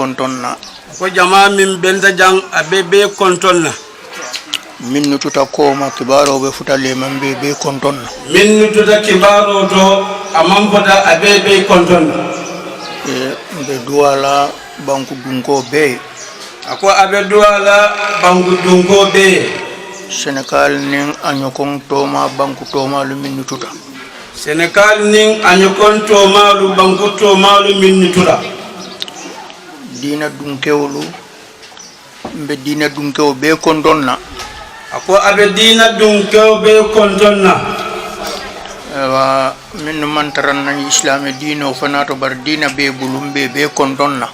kontonna ko jama min benta jang abe be kontonna min nututa koma kibaro be futale man be kontonna min nututa kibaro to amam fota abe be kontonna be duwala banku dunko be ako abe duwala banku dunko be Senegal ning anyokon toma banku toma lu min nututa Senegal ning anyokon toma lu banku toma lu min nututa dina dunkewlu mbe dina dunkew be kontonna ako abe dina dunkew be kontonna wa min mantaran na islam dino fanato bar dina be bulumbe be kontonna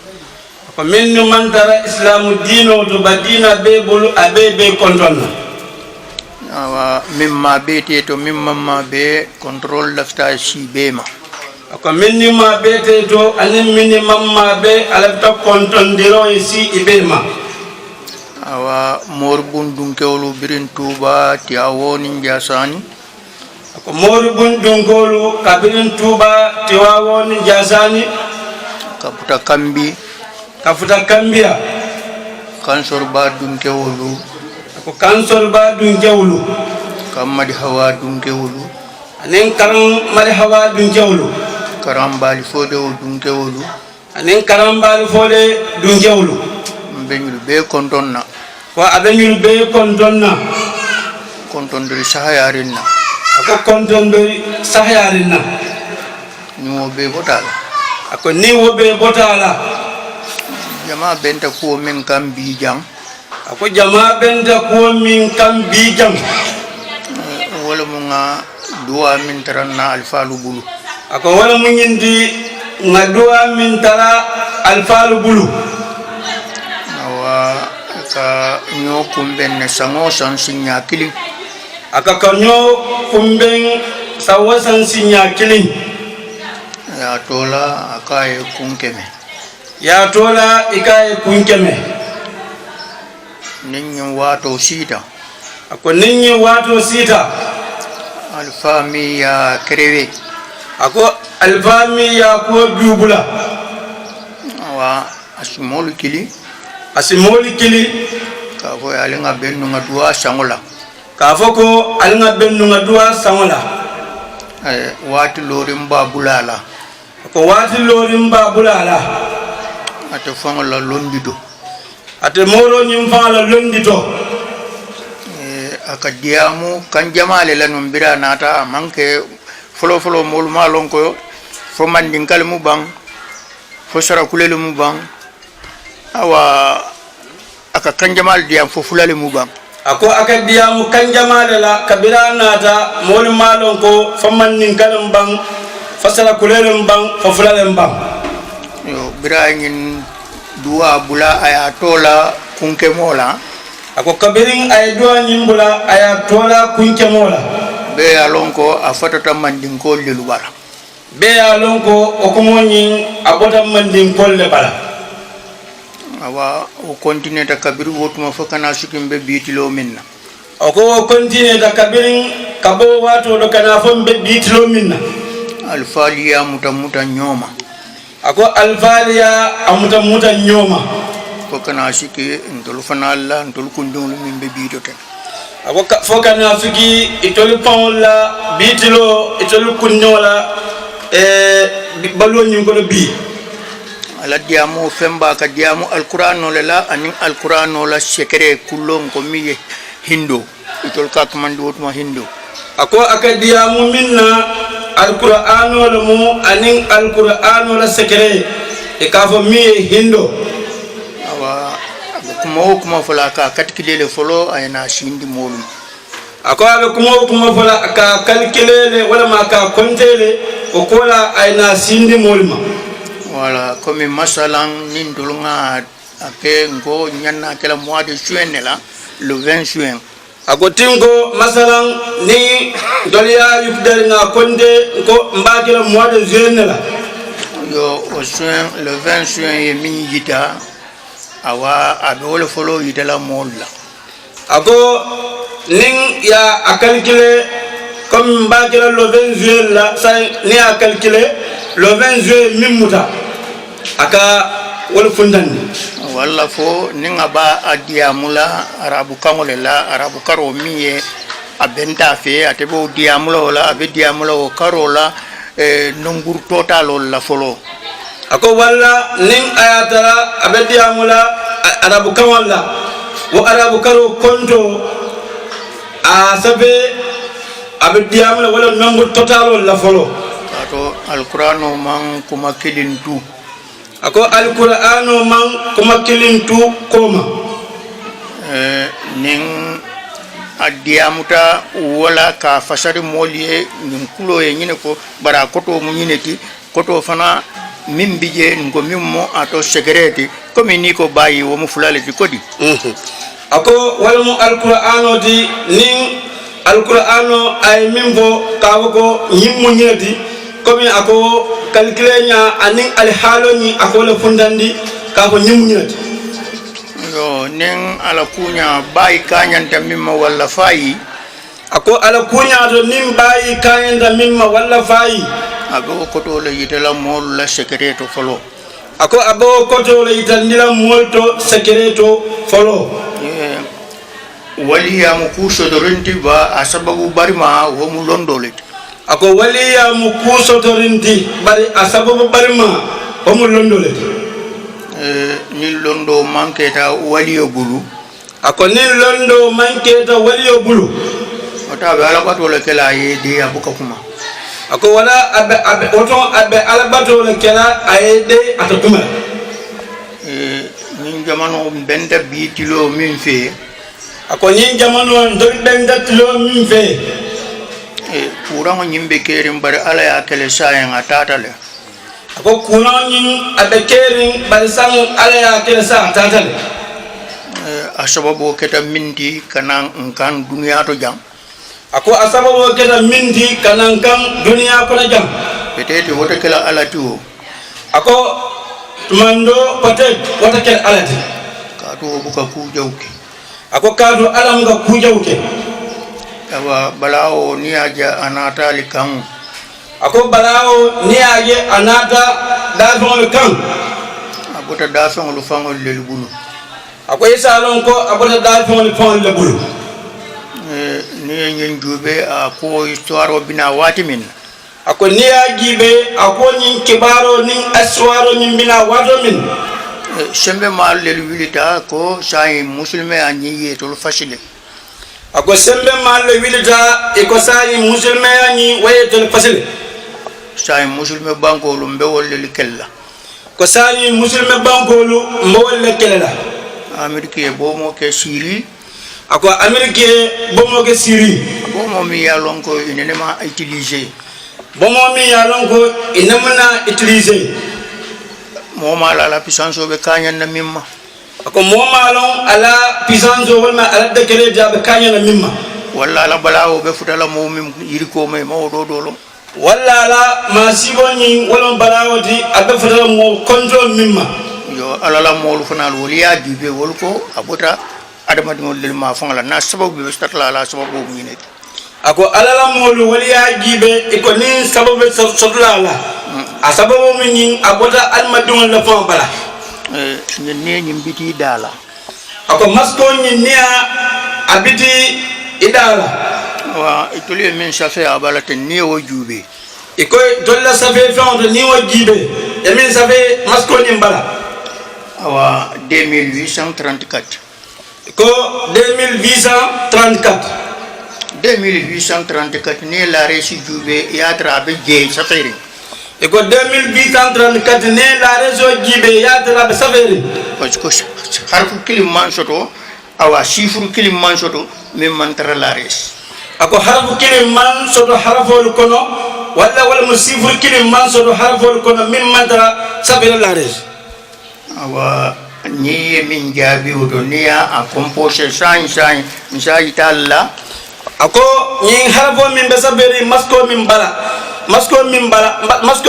ko min mantara islamu dino to badina be bulu abe be kontonna wa mimma be te to mimma be control lafta si be ma ko minni ma be te to anin minni mamma be alafta kontondiro si ibema awa morbun dunkewlu birin tuba tiawoni jasani ko morbun dunkolu kabirin tuba tiawoni jasani kafuta kambia kansor ba dunkewlu ko kansor ba dunkewlu kamadi hawa dunkewlu anin karam mari hawa dunkewlu karambali fode dunkewlu anin karambali fode dunkewlu benyul be kontonna ko abenyul be kontonna kontondiri sahayarinna ako kontondiri sahayarinna ni wo be botala ako ni wo be botala jama benta ko min kam bijang ako jama benta ko min kam bijang wala mo nga duwa min taranna alfalu bulu ako wala mo nyindi nga duwa min tara alfalu bulu awa ka nyo kumben ne sango san sinya kilin aka kanyo kumben sawasan sinya kilin ya tola akaye kunkeme ya tola ikaye kunkeme ninyi wato sita ako ninyi wato sita alfami ya krewe ako alfami ya ko dubula awa asimolu kili ka fo alinga bennu nga duwa sangola ka fo ko alinga bennu nga duwa sangola wati lorim ba bulala ko wati lorim ba bulala ate fangola londito ate moro nyim fala londito aka diamu kan jamale lanum bira nata manke folo mol malon ko fo mandin kalmu bang fo sara kulelu mu bang awa aka kanjamal diam fo fulale mu bang ako aka diamu kanjamale la kabira nata mol malon ko fo mandin kalum bang fo sara kulelu bang fo fulale bang yo bira ngin duwa bula aya tola kunke mola ako kabirin ay duwa nyimbula aya tola kunke mola be alonko afatata mandin ko lelu bara be alonko okomoni abota mandin kolle bara awa o continue ta kabiru wotuma fakana sukimbe bitilo minna o continue ta kabirin kabo wato do kana fombe bitilo minna alfaliya muta nyoma ako alfaliya amuta nyoma fakana siki ndol fanalla ndol kundul min be bito ten ako fakana siki itol paola bitilo itol kunnola balo nyingolo bi ala diamu femba ka diamu alqur'ano la anin alqur'ano la sekere kullon ko miye hindo itol ka kamandi wotuma hindo ako aka diamu minna alqur'ano la mu anin alqur'ano la sekere e ka fo miye hindo awa kuma fala ka katkilele folo ayna shindi molum ako abe kuma fala ka kalkilele wala ma ka kontele o kola ayna shindi moluma wala comme masalan nin dulunga ake ngo nyanna kala mois de juin la le 20 juin ako tingo masalan ni doliya yufdal nga konde ko mbakila mois de juin la yo au juin le 20 juin ye min yita awa abole folo yitala molla ako nin ya akalkile comme mbakila le 20 juin la sa ni akalkile le 20 juin mimuta aka wala fundandi walla fo ni nga ba adiamula arabu kangole la arabu karo miye abenta fe atebo diamula wala abe diamula o karola nongur total la folo ako walla nin ayatara abe diamula arabu kawalla wo arabu karo konto a sabe abe diamula wala nongur total la folo kato alqur'ano man kuma kilintu ako alqur'ano man kuma kilintu koma nin adiamuta wala ka fasari moliye nin kulo ye nyine ko bara koto mu nyineti koto fana mimbije ngo mimmo ato security comme ni ko bayi wo mu fulale ti kodi ako wala mu alqur'ano di nin alqur'ano ay mimbo kawko nyimmu nyineti comme ako calculenya anin alhaloni ako la fundandi ka ko nyimmu nyineti yo nen ala kunya bayi kanyanta mimma walla fayi ako ala kunya do nin bayi kanyanta mimma walla fayi abo koto le yitela mol la secreto folo ako abo koto le yitandila molto secreto folo wali ya mukuso dorinti ba asababu barima wo mu londole ako wali ya mukuso dorinti bari asababu barima wo mu londole ni londo manketa waliyo bulu ako ni londo manketa waliyo bulu wata be ala bato le kala yede abuka kuma ako wala abe oto abe ala bato le kala ayede atakuma ni jamano benda bitilo min fe ako ni jamano ndo benda tilo min fe kurango nyimbe kerim bare ala ya kele sayen atata le ako kunonin abekerin barisan alaya kila sa tatale asababu keta minti kanan kan dunia to jam ako asababu keta minti kanan kan dunia ko jam petete wota kala alatu ako mando patet wota kala alati ka to buka ku jawke ako kadu alam ga ku jawke awa balao ni aja anata likang ako balawo ni aje anata dafon le kan abota dafon lu fangol le bulu ako isalon ko abota dafon le fon le bulu ni nyen jube ko histoire bina watimin ako ni ajibe ako nyin kibaro nin aswaro nyin bina wato min sembe mal le wilita ko sai muslime anyi yetol fasile ako sembe mal le wilita e ko sai muslime anyi wayetol fasile sai musulme bankolu mbewol le kella ko sani musulme bankolu mbewol le kella amerike bomo ke siri ako amerike bomo ke siri bomo mi yalon ko inema utiliser bomo mi yalon ko inamna utiliser moma la puissance be kanyan na mimma ako moma lon ala puissance wala ala de kele jabe kanyan na mimma walla la balawo be futala mo mim yiriko me mawdo dolo walla la masiboni wala barawati abe fata mo control mimma yo alala molu fanal woliya dibe wolko abota adama dum lil ma fangala na sababu be statla la sababu mu ne ako alala molu woliya gibe iko ni sababu sotla la a sababu min abota almadun la fon bala ne nyimbiti dala ako masko nya abiti idala wa ituli min shafe abalate ni wo jube iko dolla safe fond ni wo jibe e min safe masko ni bala awa 2834 iko 2834 ni la resi jube ya trabe je safari iko 2834 ne la reso jibe ya trabe safari parce que harfu kilim man soto awa sifru kilim man soto min man tara la res ako harafu kilim man soto harafol kono wala musifur kilim man soto harafol kono min man tara safari la res awa ni min jabi oto niya a composé sai talla ako ni harafo min be safari masko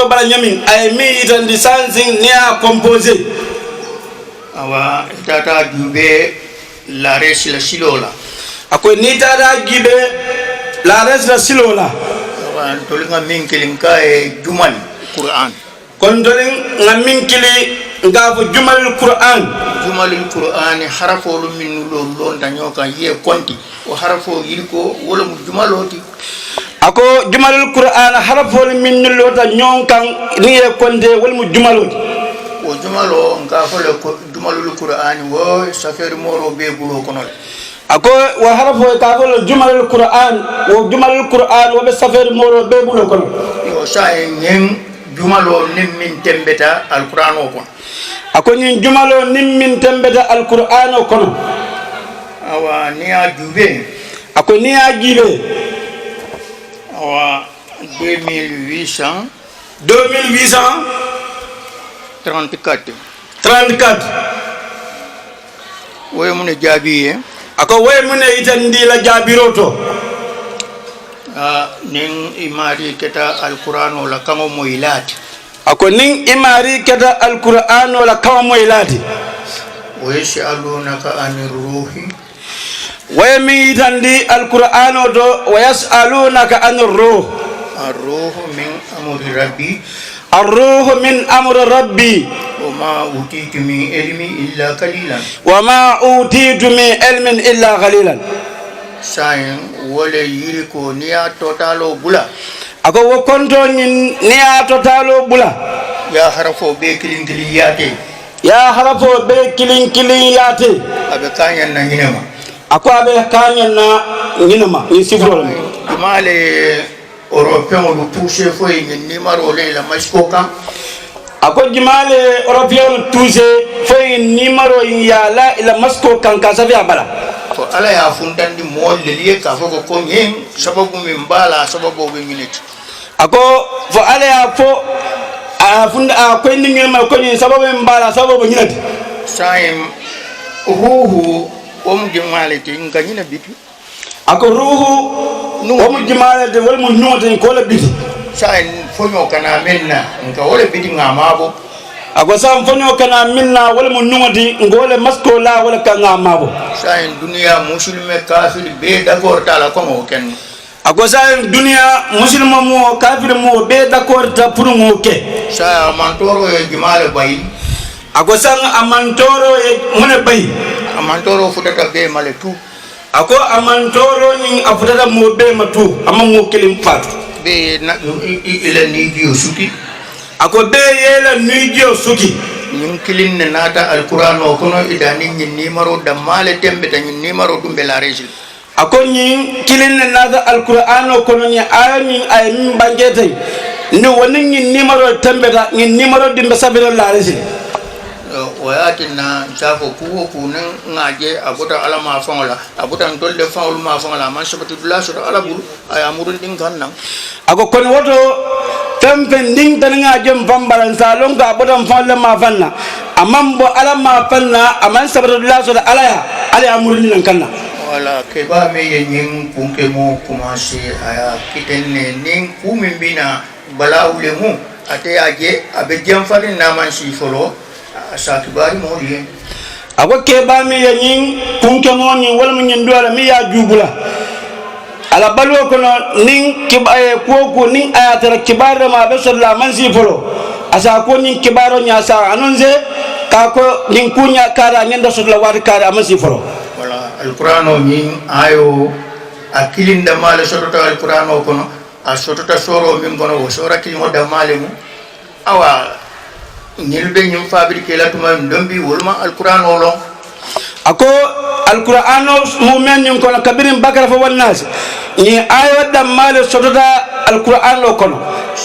bala nyamin ay mi itandi sansing niya composé awa tata jube la res la silola ako ni tata gibe la res la silola awa tolinga min kilinka e jumal qur'an kon dolin ngamin kili ngafo jumalul qur'an jumalul qur'ani harafolu min lo danyoka ye konti o harafo yirko wala mu jumaloti ako jumalul qur'an harafol min lota nyonkan ni e konde wala mu jumaloti o jumalo ngafo le jumalul qur'ani wo safari moro be bulo kono ako wa harafo ka ko jumalul qur'an wo be safari moro be bulo kono yo sa en jumalo nimmin tembeta alquran o kono ako nyin jumalo nimmin tembeta alquran o kono awa ni a jube ako ni a jibe awa 2834 woy mun jaabi ako woy mun itandi la jaabiroto nin imari keta alquran o la kamo moylati ako nin imari keta alquran o la kamo moylati wa yasalunaka anir ruhi way mi itandi alquran o do wa yasalunaka anir ruh الروح من أمر ربي الروح من أمر ربي وما أوتيت من علم إلا قليلا وما أوتيت من علم إلا قليلا ساين ولا يريكو نيا توتالو بولا ako wo konto ni a totalo bula ya harafo be kilin yate ya harafo be kilin yate abe kanyan na hinema ako abe kanyan na hinema ni sifro male européen lu touché foy ni numéro la masko kam ako jimale européen touché foy numéro ya la masko kan ka safi abala to ala ya fundandi mo le liye ka foko ko nyen sababu min bala sababu be minute ako fo ala ya fo funda ko ni ngel ma ko ni sababu min bala sababu nyinati sayem ruhu jimale ti nganyina bitu ako ruhu mu jimale de wal mu nuwata ko la biti sayen fonyo kana menna nka wala biti ngamabo ako sam fonyo kana minna wala mu nuwati ngole masko la wala ka ngamabo sayen dunia muslime kafir be d'accord tala ko mo ken ako sayen dunia muslima mo kafir mo be d'accord ta pour mo ke sa mantoro e jimale bay ako sang amantoro e mona bay amantoro futata be male tout ako amantoro ni afutata mo be matu amma mo kelim fatu be na ila ni dio suki ako be yela ni dio suki ñun kilin ne nata alquran o kono idani ñi numéro da male tembe ta ñi numéro dumbe la régie ako ñi kilin ne nata alquran o kono ni ayani ay min bangete ni woni ñi numéro tembe ta ñi numéro dimbe sabiro la régie wayatina safo kuwo kunen ngaje abuta ala ma fongola abuta dolde fawul ma fongola man sabati dula so ala buru ay amurun din kanna ako kon woto tempe nding tan ngaje fambalan salon ga abuta fonle ma fanna amambo ala ma fanna aman sabati dula so ala ya ala amurun din kanna wala ke ba me yin punke mo commencer aya kitenne nin kumimbina balawle mu ate aje abe jamfari na man shi folo asakibari mo liye ako ke ba mi yin punke mo ni wala mo nyin dola mi ya jubula ala balwo kono nin kibaye koko nin ayatara kibare ma be solla man si folo asa ko nin kibaro nya sa anonze ka ko nin kunya kara nyanda solla war kara man si folo wala alqur'ano min ayo akilinda male sotota alqur'ano kono a sotota soro min kono wo sora kilimo da male mu awa ñilbe ñum fabriquer la tuma ndombi wolma alquran olo ako alquran mo men ñum kono kabirin bakara fo wannas ni ayo dam male sotota alquran lo kono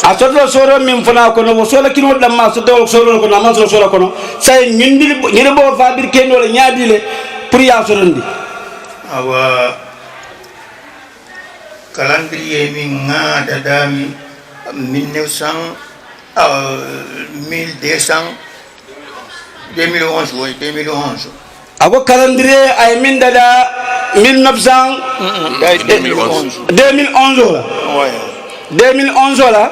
a sotota soro min fana kono wo sola kino dam ma sotota soro kono ma soro kono say ñindil ñine bo fabriquer no la ñaadile pour ya sorondi awa calendrier min ngada dami 1200 2011 oui 2011 ako calendrier ay min dada 2011 la ouais 2011 la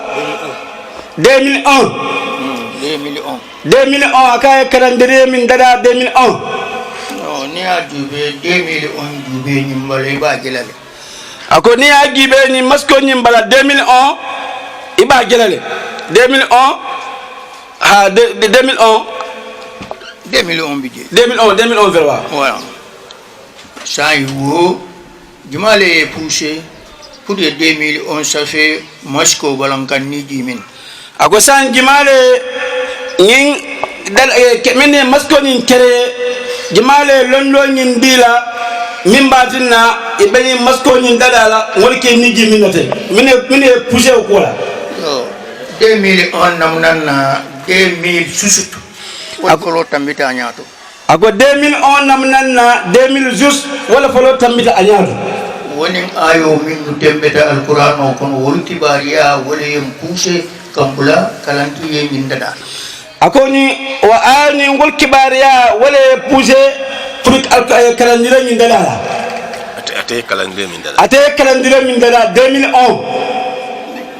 2001 aka calendrier min dada 2001 no ni a jube 2011 jube ni mbale ba jelale ako ni a gibe ni masko ni mbala 2001 iba jelale 2001 ha 2001 2001 bidje 2011 verwa voilà ça y wo jumale est poussé pour 2011 ça fait Moscow balankan ni jimin ako san jumale nyin dal mene Moscow nyin kere jumale londo nyin dila min batinna e bani Moscow nyin dadala wolke ni jimin nate mine poussé ko la 2001 namnana 2000 susut akolo tambita nyato ako 2001 namnana 2000 just wala folo tambita anyato woni ayo min dembeta alquran o kono wonti bariya wala yem poussé kambula kalantu ye min dada akoni wa ani ngol kibariya wala poussé pour kalandira min dada ate kalandira min dada 2001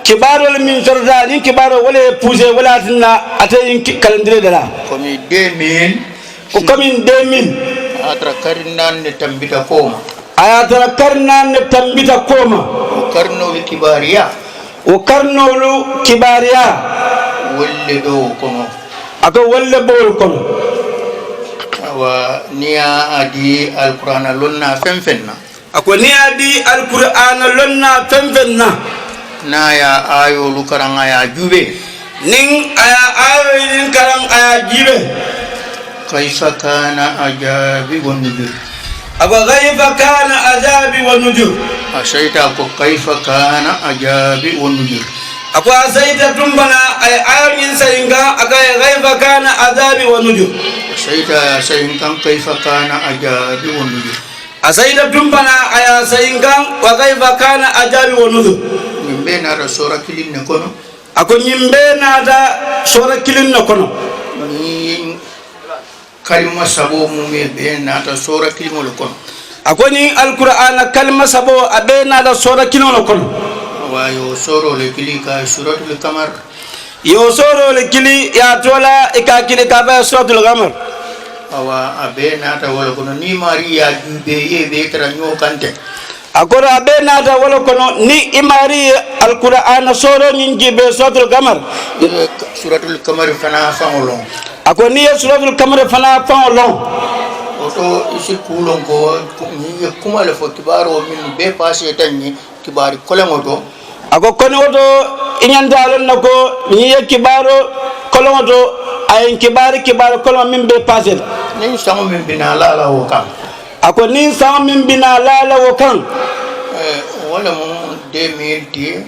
kibaro min sorda ni kibaro wala poussé wala tinna ate calendrier de la comme 2000 ko comme 2000 atra karnan ne tambita koma ayatra karnan ne tambita koma karno kibariya o karnolu kibariya wolle do kono ako wolle bol kono wa niya adi alquran lonna fenfenna ako niya adi alquran lonna fenfenna na ya ayo lu karang aya jube ning aya ayo ning karang aya jibe kaifa kana ajabi wan nujur ako kaifa kana ajabi wan nujur asaita ko kaifa kana ajabi wan nujur ako asaita tumbana ay ayo nin sayinga akay kaifa kana ajabi wan nujur asaita sayinga kaifa kana ajabi wan nujur asaita tumbana aya sayinga wa kaifa kana ajabi wan nujur nimbe na da sura kilin ne kono ako nyimbe na da sura kilin ne kono ni kalima sabo mu me be na da sura kilin le kono ako ni alquran kalima sabo abe na da sura kilin le kono wa yo soro le kili ka suratul qamar yo soro le kili ya tola ika kili ka ba suratul qamar awa abe na da wala kono ni mari ya jube ye be tara nyo kante akora abe na da wala kono ni imari alquran soro nyingi be suratul qamar suratul qamar fana fangolon ako ni suratul qamar fana fangolon oto isi kulon ko ni kuma le fo kibaro min be passé tanni kibari kolengoto ako kono oto inyanda lon nako ni kibaro kolongoto ay kibaro kolon min be passé ni sango min bina la wo kam ako ni sango min bina la wo kan wala mo 2001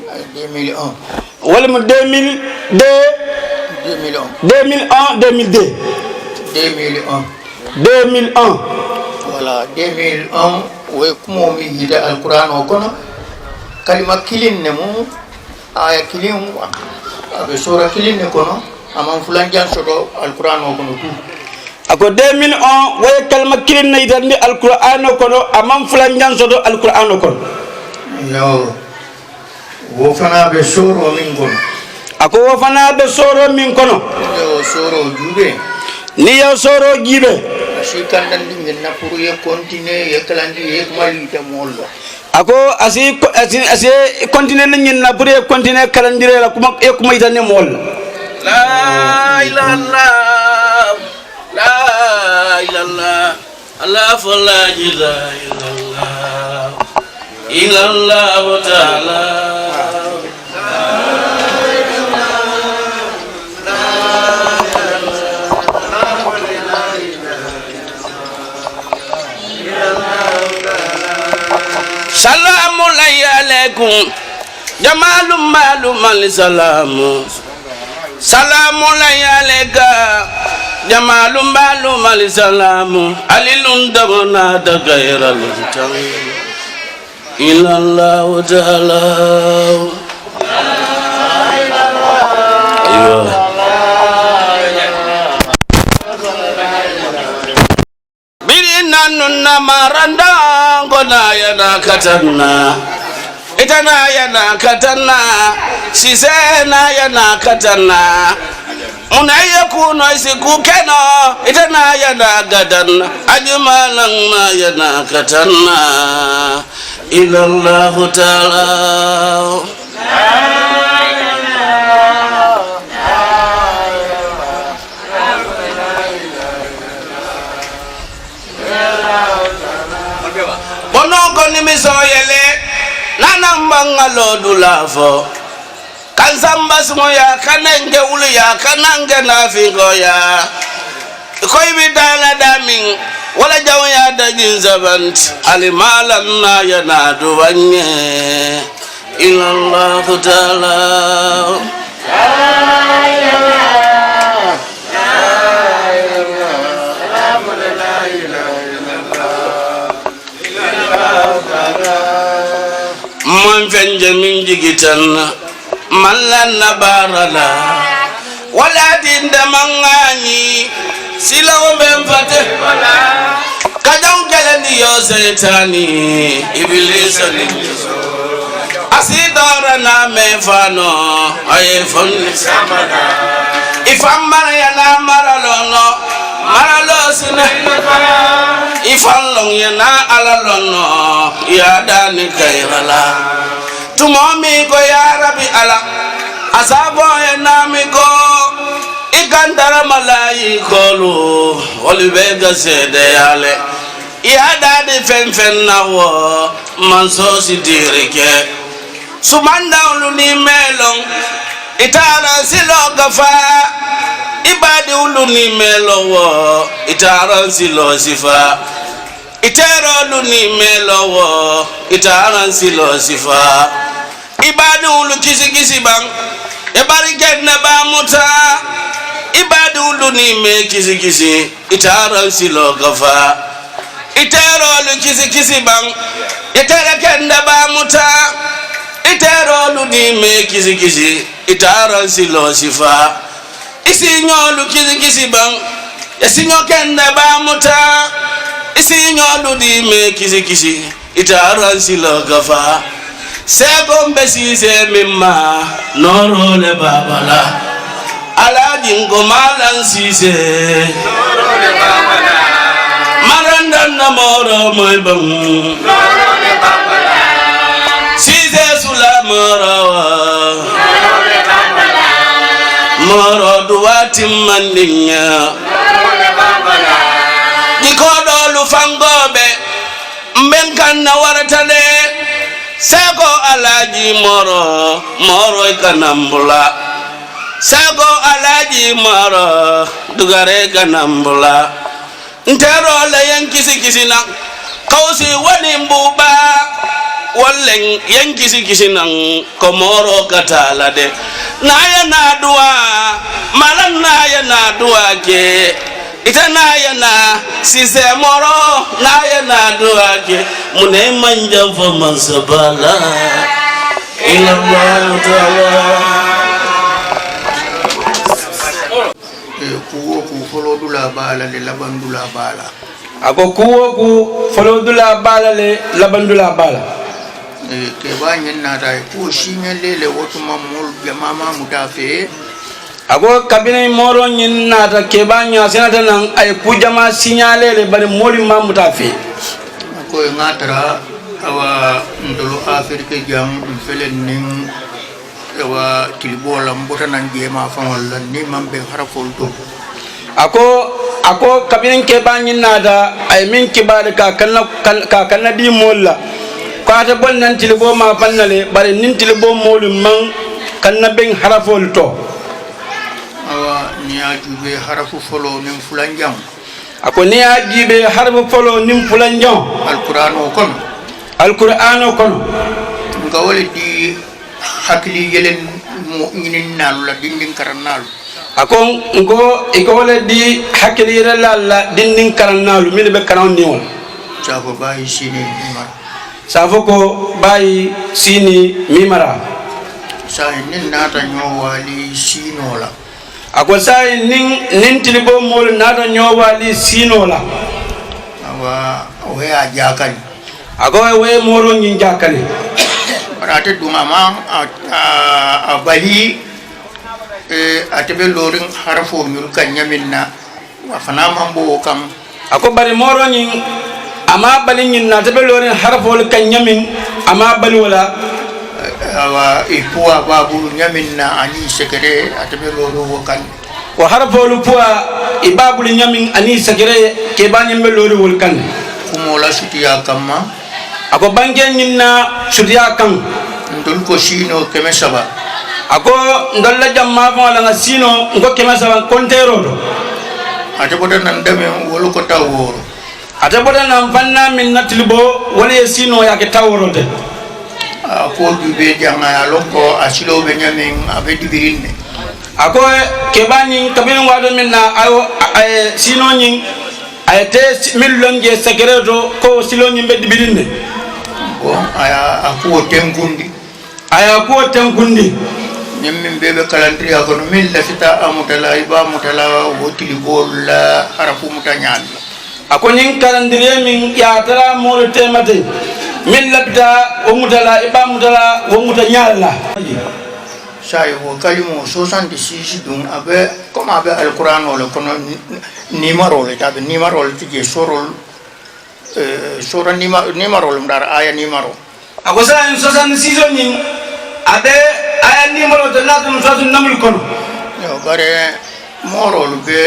wala mo 2001 wala 2001 way kumo mi yida alquran o kono kalima kilin ne mo aya kilin abe sura kilin ne kono amam fulan jan soto alquran o kono tu ako 2001 way kalma kilin ne yidande alquran o kono amam fulan jan soto alquran o kono yo wo fana be soro min kono ako wo fana be soro min kono yo soro jube ni yo soro jibe si kandan din na pour ye continuer ye kalandi ye mali ta mollo ako asi continuer ni na pour ye continuer kalandire la kuma e kuma itane mol la ilaha illallah allah fa la ilaha illallah ta'ala salamu alaykum jamalum malum salamu salamu alayka jamalum malum salamu alilun damana da gairal tan ila allah ta'ala birina maranda ngona yana katanna itana yana katanna sisena yana katanna unaya kuno isiku keno itana yana gadanna ajmalan ma yana katanna ila allah ta'ala koni misoyele nanambanga lodulafo kansamba sumoya kanenge uluya kanange nafingoya koy bidala damin wala jawya dajin zabant alimalan na yanadu wanye ila Allah taala man fenje min jigitan man lan nabarala wala dinda mangani silawo ben fate kadam kelani yo setani iblis asidara na me fano ay fon samana ifamara ya na maralono maralo sina ifallong ya na alalono ya dani kairala tumomi ko ya rabbi ala asabo ya nami ko ikandara malai kolu olibega sede yale ya dani fen nawo manso sidirike sumanda uluni melong itara silo gafa ibadi uluni melowo itara silo sifa itero uluni melowo itara silo sifa ibadi ulu kisi bang ebari genna ba muta ibadi uluni me kisi itara silo gafa itero ulu kisi bang itara genna ba muta itero ludi me kisi itara silo sifa isi nyolu kisi bang yasinyo kenda ba muta isi nyolu di me kisi itara silo gafa sego mbesi se mimma noro le babala ala jingo malan sise noro le babala maranda na moro moy bang noro le babala sise sulamarawa moro duwati mandinya nikodo lufangobe mbenkan na waratale sego alaji moro ikanambula sego alaji moro dugare kanambula ntero le yankisi na kausi wani mbuba wallen yankisi nan komoro katala de naya na dua malan naya na dua ke ita naya na sise moro naya na dua ke mune manjam fa mansabala ila Allah taala kuwo ku folo dula bala le labandula bala ako kuwo ku folo dula bala le labandula bala ke ba nyen na dai ko shinyele le wotuma mol jamama mutafe ako kabine moro nyin nata ke ba nya senata nan ay ku jama signale le bari moli ma mutafe ko ngatara awa ndolo afrique jam felen nin awa tilbola mbota nan jema fa wala ni mambe harafol to ako kabine ke ba nyin nata ay min kibale ka kanna di molla kwata bon nan tilbo ma fannale bare nin tilbo molum man kanna ben harafol to awa ni ajube harafu folo nin fulanjam ako ni ajibe harafu folo nin fulanjam alqur'ano kono ngawle di hakli yelen mu'minin nalu la dindin karannalu ako ngo igole di hakli la dindin karannalu min be kanan niwon safo bayi sini mimara safoko bayi sini mimara sai nin nata nyowali sinola ako sai nin tilbo mol nata nyowali sinola awa we ajakani ako we moro nyin jakani parate dumama abali atebe lorin harfo nyul kanyaminna wa fana mambo kam ako bari moro nyin ama bali nyin na tabe lorin harfo kanyamin ama bali wala awa ipuwa babu nyaminna ani sekere atebe loro wokan wa harfo lupuwa ibabul nyamin ani sekere ke banyi melori wolkan kumola sutiya kamma ako banke nyinna sutiya kan ndol ko sino keme saba ako ndolla jamma fa la sino ngo kema saba kontero do ate bodan nan deme wolu ko taworo ate bodan nan fanna min natlibo wala sino yake taworo de ko dube janga lonko asilo be nyamin abe dibirinde ako kebani kabin wado minna ayo sino nyin ayete millonje secreto ko silo nyin be dibirinde ko aya ako tengundi nyimmin bebe calendrier ko min la fita amutala iba mutala wotili bol arafu mutanyal ako nyin calendrier min ya tara mo temate min labda o mutala iba mutala wo mutanyal la sai wo kalimo 66 dum abe comme abe alquran wala kono numero le tabe numero le tije sorol sora numero le ndar aya numero ako sa 66 nyin abe aya numero de la dum sotu namul kono yo bare morol be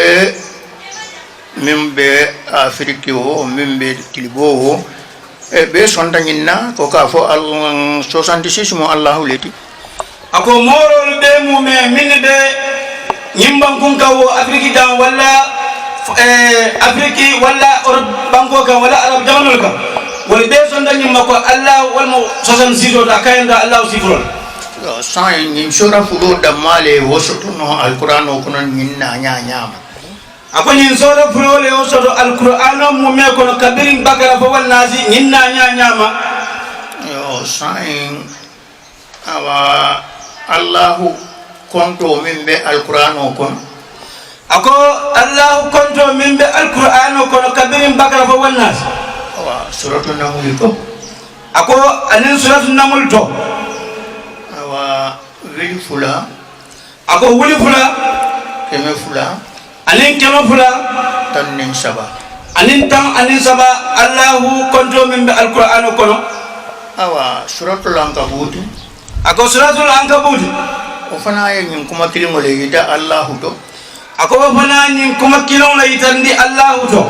mimbe afrique o mimbe tilibo e be sonda nyinna ko ka fo 66 mo allah leti ako morol be mume min de nyimban kun kawo afrique dan wala afrique wala europe banko kan wala arab jamanul kan wala be sonda nyimma ko allah wal mo 66 da kayanda allah sifrol sai ni sura fudo da male wosoto no alquran ko non minna nyama ako nyin sura fudo le wosoto alquran mo me ko no kabirin bagara fo wal nazi minna nyama yo sai awa allah konto min be alquran ko ako allah konto min be alquran ko no kabirin bagara fo wal nazi wa suratul naml ko ako anin suratul naml to wili fula ako wili fula keme fula anin keme fula tan nin saba anin saba allahu konto min be alquran kono awa suratul ankabut ako suratul ankabut o fana ye nyin kuma kilimo le yida allah to ako fana nyin kuma kilon la yitandi allah to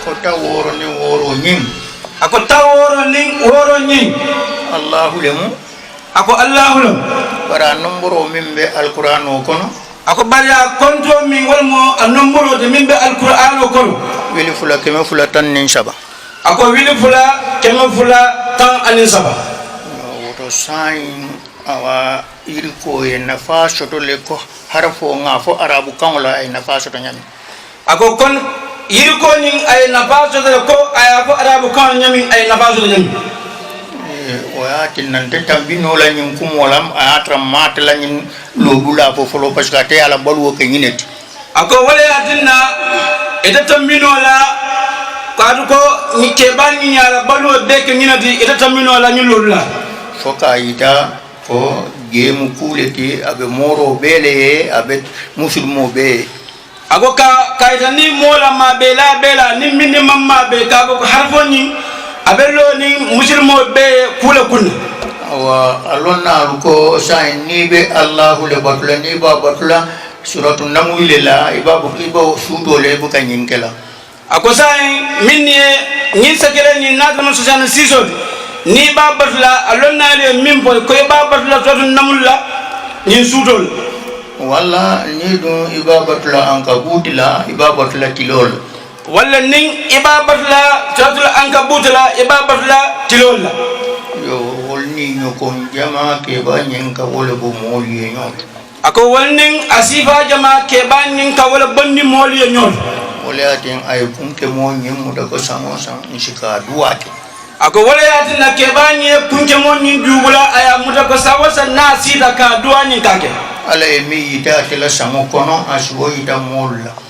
ko taworo ni woro nyin ako taworo ni woro nyin allah lemu ako allah lo bara nomboro min be alquran kono ako bariya konto min walmo nomboro de min be alquran kono wili fula keme fula tan nin saba ako wili fula keme fula tan anin saba woto sain awa irko e nafa soto le ko harfo ngafo arabu kangola ay nafa soto nyami ako kon irko nin ay nafa soto ko ay afo arabu kan nyami ay nafa soto nyami wayatin nan te tambino la nyum kumolam atra mat la nyum lobula fo folo parce que te ala balwo ke nyineti ako wala yatinna ita tambino la kadu ko ni kebani nyala balwo be ke nyinati ita tambino la nyulula foka ita ko gemu kuleti abe moro bele abe musulmo be ako ka ita ni mola ma bela ni minni mamma be ka ko harfo ni abello ni muslimo be kula kunna wa alonna ko sai ni be allah le batula ni ba batula suratul naml la iba sudo le bu kanyinkela ako sai minni ni sakere ni nadama sosana siso ni ba batula alonna le mimbo ko ba batula suratul naml la ni sudo wala ni do iba batula ankabutila iba batula kilol wala ning ibabatla suratul ankabut la ibabatla tilol la yo wolni nyoko jama ke ba nyenka wala bo moli nyot ako wolning asifa jama ke ba nyenka wala bonni moli nyot wala atin ay kunke mo nyemu daga samo san insika duwate ako wala atin na ke ba nye kunke mo nyin dubula aya mutaka sawasa na sida ka duwani kake ala emi ita tela samo kono aswo ita molla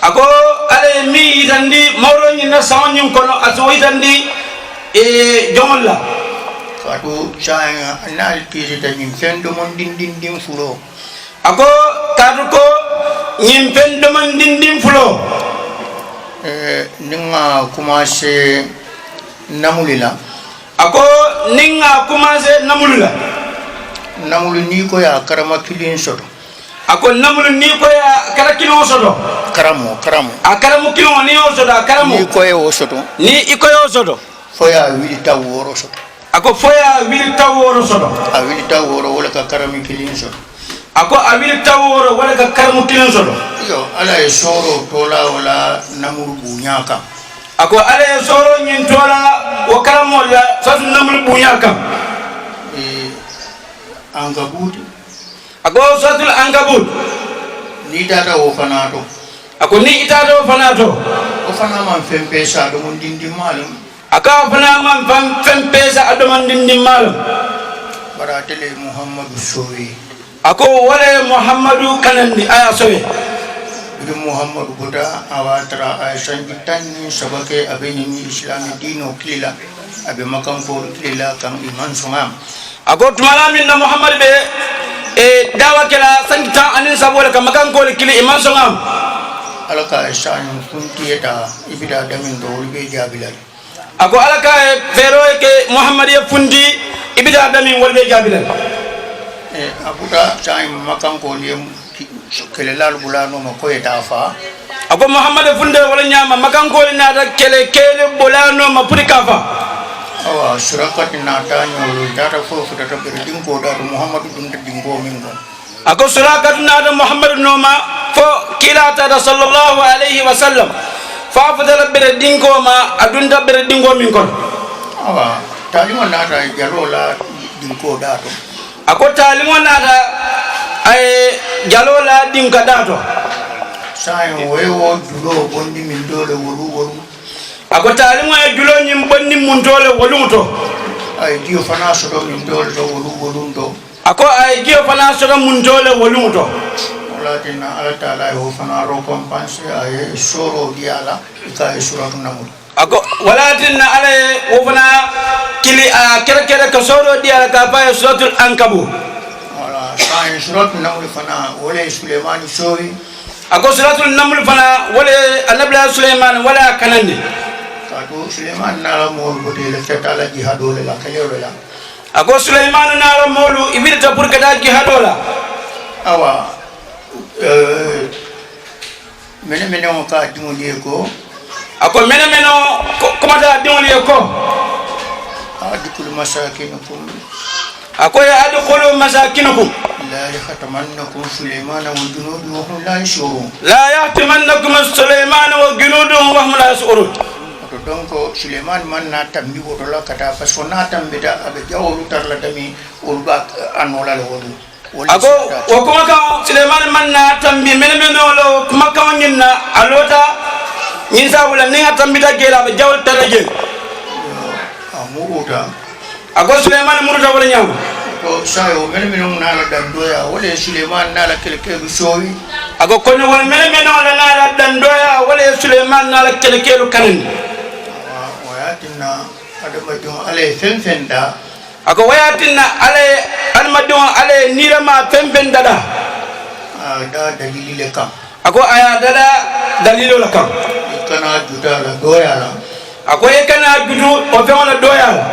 ako ale mi itandi mawro ni na sawnyin kono aso itandi jomolla kadu chaya anal kiri ta nyim fendo mon din fulo ako kadu ko nyim fendo mon din fulo ninga kumase namulila ako ninga kumase namulila namulu ni ko ya karama kilin soto ako namulu ni ko ya kala kilon soto karamo akaramu kilon ni o soto akaramu ni ko e o soto ni iko yo soto foya wili taw woro so ako foya wili taworo soto a wili taw woro wala ka karami kilin so ako a wili taworo wala ka karmu kilin soto yo ala e soro tola wala namul bunyaka ako ala soro nyin tola wo karamo la satu namul bunyaka angabut ako satul angabut ni data wo fanato ako ni itado fanato o fana man fempe sa do mon dindi malum aka fana man fempe sa do man dindi malum bara tele muhammadu sowi ako wala muhammadu kanandi aya sowi bi muhammadu buda awatra ay sanji tan sabake abeni ni islami dino klila abe makam ko klila kam iman sungam ako tumala min na muhammad be dawa kala sanji tan anin sabola kam makam ko kili iman sungam alaka shan kunti eta ibida damin do wolbe jabilal ako alaka fero ke muhammad ya fundi ibida damin wolbe jabilal abuda shan makam ko lem kele lal bulano ma ko eta fa ako muhammad funde wala nyama makam ko na da kele bulano ma puri kafa awa surakat na ta nyolo data fo futa to berding ko da muhammad dum dingo mingo ako surakat na da muhammad noma fo kilata da sallallahu alaihi wasallam fa fadala bere dingo ma adunda bere dingo min kon awa talimo na ta jalola dingo dato ako talimo na da ay jalola dinga dato sai wewo dulo bondi min dole wolu ako talimo ay julo nyim bondi mun dole wolunto ay dio fana so do min dole do wolu do ako ay dio fana so do mun dole wolunto walakin ala taala ho fana ro compense ay soro diala ka surat namul ako walakin ala ho fana kili kere ka soro diala ka fa suratul ankabut wala sai surat namul fana wala suleimani sowi ako suratul naml fana wala annabi sulaiman wala kanandi kato suleiman nala mol bote le ketala jihadole la kayola ako sulaiman nala molu ibirta pour kata jihadola awa mene on ka dimoni ko ako mene ko mata dimoni ko adikul masakinukum ako ya adkhulu masakinukum la yahtamannakum sulaiman wa junudu wa hum la yashurun la yahtamannakum sulaiman wa junudu wa hum la yashurun to donc sulaiman man na tambi woto la kata parce que na tambi da abe jawru tar la dami urba anola le wodu ako o kuma ka sulaiman man na tambi mene lo kuma ka nyinna alota nyin sabula ni tambi da gela be jawul taraje amuruta ako sulaiman muruta wala nyama ko sayo mene na la dandoya wala sulaiman na la kelke bu sowi ako kono wala mene la na la dandoya wala sulaiman na la kelke lu kanin wayatinna adamadun alay fenfenda ako wayatinna alay adamadun alay nirama fenfenda da dalili le kam ako aya dada dalilo la kam kana juda la doya la ako kana judu o fe wala doya la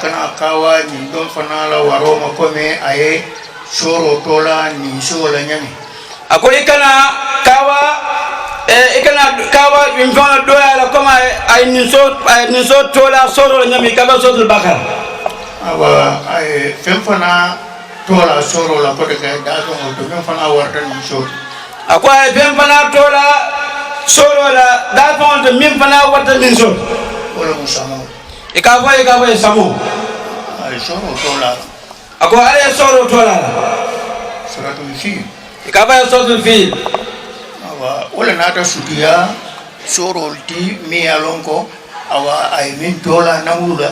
kana kawa ni don fana la waroma kome aye soro tola ni sola nyami ako kana kawa imfana doya la koma ay ninso tola soro nyami kaba sotul bakar awa ay femfana tola soro la ko de da so to femfana warta ni so ako ay femfana tola soro la da fon de mimfana warta ninso wala musamo ikabo samo ay soro tola ako ay soro tola suratul fil ikabo suratul fil wala nata sutiya soro ti mi alonko awa ay min tola namula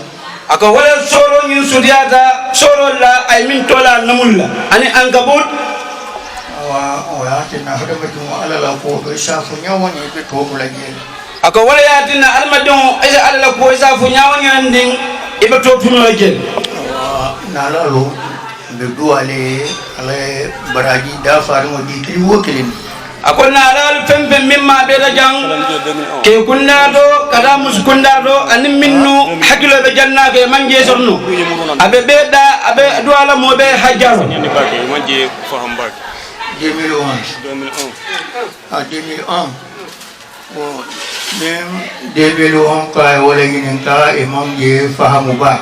ako wala soro nyin sudiyata soro la ay min tola namulla ani ankabut awa wala tinna hada matu ala la ko do shafu nyawoni be to bula gel ako wala yatina almadon isa ala la ko isa fu nyawoni anding ibe to tuno gel na la lo be duale ala baraji da faru mo di kili wokilin ako na alal fembe mimma be da jang ke kunna do kada muskunda do ani minnu hakilo be janna ke manje sorno abe beda abe do ala mo be hajjaro ni bake manje fo hambak 2011 ah 2001 oh debelu on ka wala ngin ka imam je fahamu ba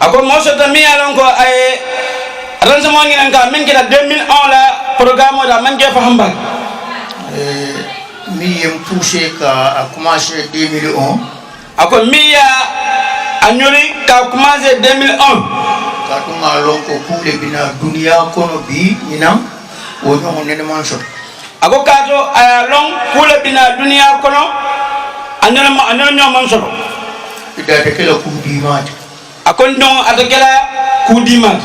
ako moso to mi alon ko ay ran sama ngin ka min kida 2001 la programme da man je faham ba mi yem poussé ka a commencé 2001 ako mi ya anyori ka commencé 2001 ka tuma lon ko pour le bina dunia kono bi inam o no ne man so ako kato aya long pour le bina dunia kono anana ñoo man solo ida de kala ku di mat akon don atakela ku di mat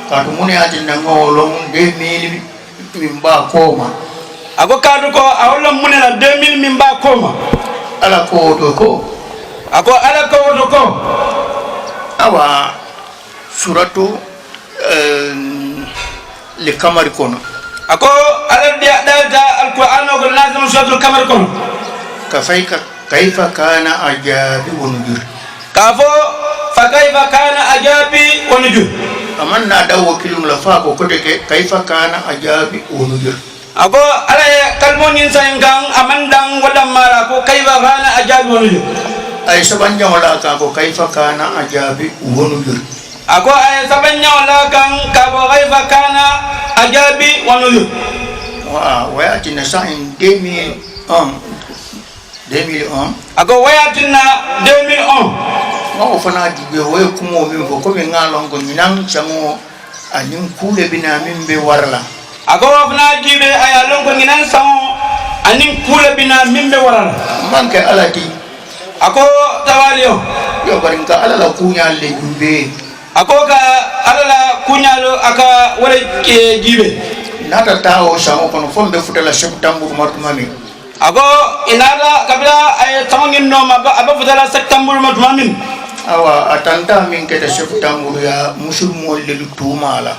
ka to mune ati na ngolo 2000 mimba koma ako kato ko awlo mune la 2000 mimba koma ala ko to ko ako ala ko to ko awa suratu le kamar kono ako ala dia da alquran ko lazim suratul kamar kono كيف كان عجابي ونجر كافو فكيف كان عجابي ونجر كمان نادا وكيل لفاق وكتك كيف كان عجابي ونجر أبو على كلمون إنسان كان أمندان ودمارا كيف كان عجابي ونجر أي سبنجا ولا كاكو كيف كان عجابي ونجر أكو أي سبنجا ولا كان كافو كيف كان عجابي ونجر ويأتي نسائن 2001 ako wayatina 2001 ma ofana dibe way kumo min ko ko min ngalon ko minan chamo anin kule bina min be warla ako ofana dibe ay alon ko nginan samo anin kule bina min be warla manke alati ako tawaliyo yo barinka alala kunya le jube ako ka alala kunya lo aka wala jibe nata tawo samo kono fombe futala septembre matmami ako inala kabila ay tangin no aba futala septembre matmamin awa atanta min kete septembre ya musulmol le tumala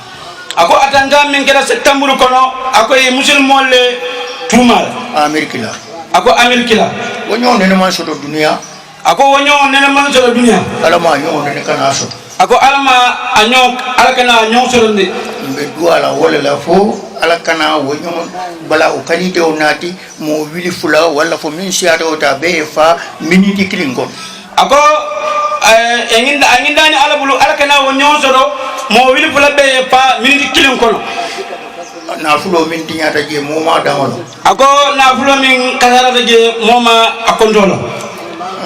ako atanta min kete septembre kono ako e musulmol le tumala amerika ako amerika wonyo nene man soto dunia ako wonyo nene man soto dunia alama nyo nene kana so ako alama anyo alakana nyo soto ndi be duala wala la fo alakana wonyo bala o kanite onati mo wili fula wala fo min siata o ta be fa miniti klingon ako enginda ni alabulu alakana wonyo soto mo wili fula be fa miniti klin kono na fulo min tinyata je moma dawalo ako na fulo min kasarata je moma akondola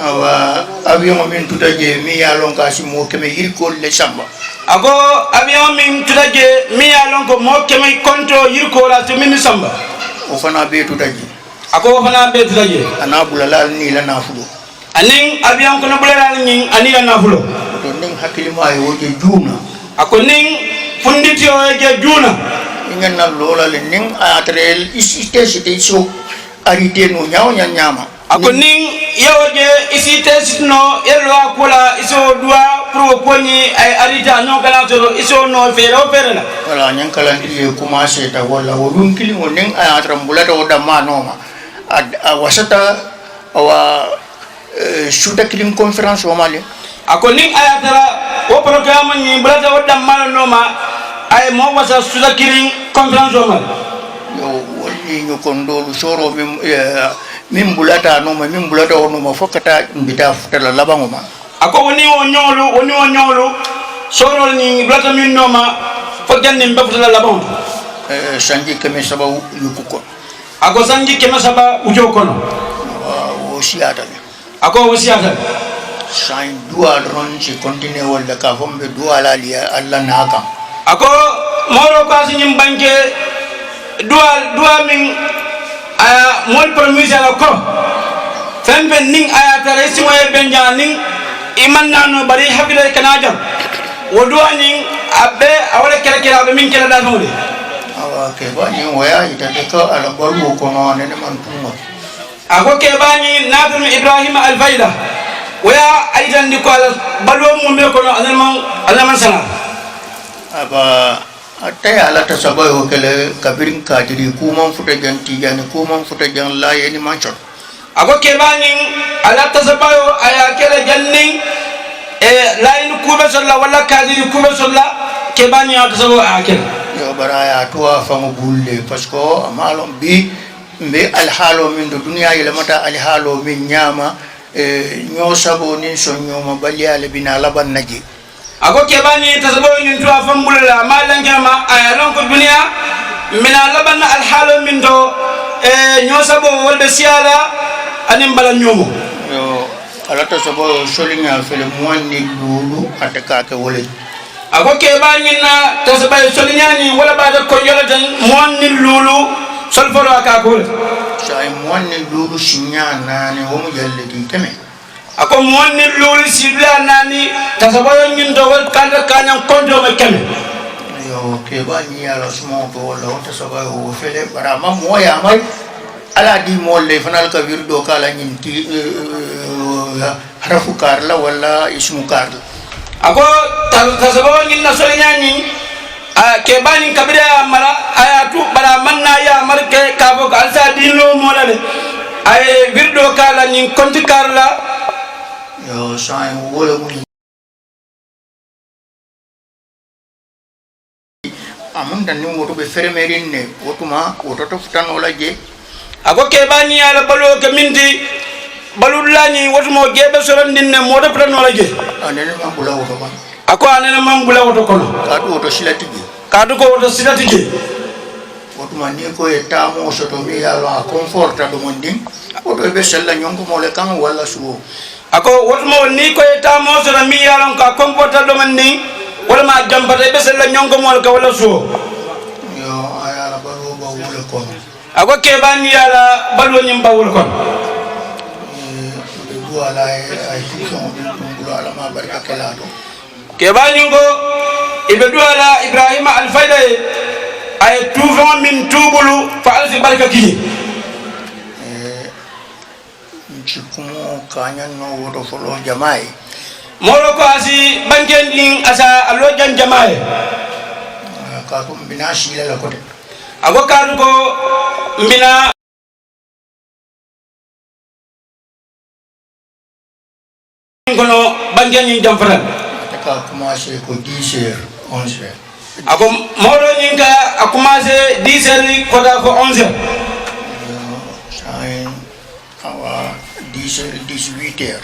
awa avion min tutaje mi yalon kasi mo keme yirko le samba ako avion min tutaje mi yalon ko mo keme konto yirko la to min samba o fana be tutaje ako fana be tutaje ana bulala ni la na fulo anin avion ko no bulala ni ani la na fulo to ning hakilima e woje juna ako nin funditi o je juna ingen na lola le ning atrel isite site so arite no nyaaw nyama ako ning yawoje isite sitno yelo akula iso dua pro poni ay arita no kala to iso no fero ferela wala nyan kala ndi commencer ta wala wodun kili mo ning atram bulata oda manoma wasata awa shuta kilim conference o mali ako ning ayatara o programme ni bulata oda manoma ay mo wasa shuta kilim conference o mali yo woni ñu kondolu soro min bulata no ma min bulata no ma fokata mbita futala labango ma ako woni o nyolu soro ni bulata min no ma fojanni mbe futala labango sanji keme saba yukuko ako sanji keme saba ujo kono o siata ako o siata sain dual ron ci continue wala ka fombe dual ali alla naka ako moro ko sinyim banke dual min aya mol promise la ko fembe ning aya tare simo e benja ning imanna no bari habile kanaja wodo ning abbe awale kere kere abbe min kere da ngode awa ke ba ni waya ita de ko ala bolwo ko no ne man tumo ako ke bani nadir ibrahim al faida waya aidan di ko ala balwo mo me ko no alman sana aba atay ala ta sabay o kele kabirin kadiri kuman futa janti jani kuman futa jan la yani manchot ako ke bani ala ta sabayo aya kele janni lain kube solla wala kadiri kube solla ke bani ya to sabo akel yo baraya to afango bulle parce que amalon bi mbe alhaalo min do duniya yelamata alhaalo min ñaama ñoo sabo nin son ñooma baliyale bina laban naji ako kebani tasabo ñin to fambulala ma lankema aya lon ko duniya mina laban alhaalo min do ñoo sabo wolbe siala anim bala ñoomo yo alata sabo soliŋa fele muwanni luulu ate kaake wole ako kebani na tasaba soliñani wala bada ko yolatan muwanni luulu solfolo akakol say muwanni luulu siña naani womu jalleti keme ako muwanni luulu sidla nani tasabayo ñinto wal kanda kañan konto ma keme yo keba ni ala sumo ko wala wata sabayo wo fele bara ma moya mal ala di molle fanal ka wirdo kala ñinti harafu karla wala ismu karla ako tasabayo ñinna soliñani ke bani kabira mara ayatu bara manna ya marke kabo ka alsa dino molale ay virdo kala ni konti karla yo sai wala mu amun dan ni woto be fermerin ne wotuma woto to futan wala je ako ke bani ala balo ke minti balulani wotumo gebe sorandin ne modo futan wala je anene ma bula woto ba ako anene mambula woto kono kadu woto silatigi kadu ko woto silatigi wotuma ni ko e tamo soto mi yalo conforta do mondin woto be sella nyonko mole kan wala suwo ako wotumo ni ko e tamo soto mi yalo ka comporta do mandin wala ma jambata be sella nyonko mole ka wala suwo yo ayala balo ba wala kono ako ke bani yala balo nyim ba wala kono wala ay tuson bi wala ma barka kelado kebani ngo ibe duala ibrahima alfayda ay tufon min tubulu fa alfi barka kini chikumo kanyan no woto folo jamaay molo ko asi banken din asa allo jan jamaay ka ko bina shila la ko de ago kadu ko mbina kono banken din jam faran ka commencé ko 10h 11h ako modo nyinga a commencé 10h ko da ko 11h sai awa 10h 18h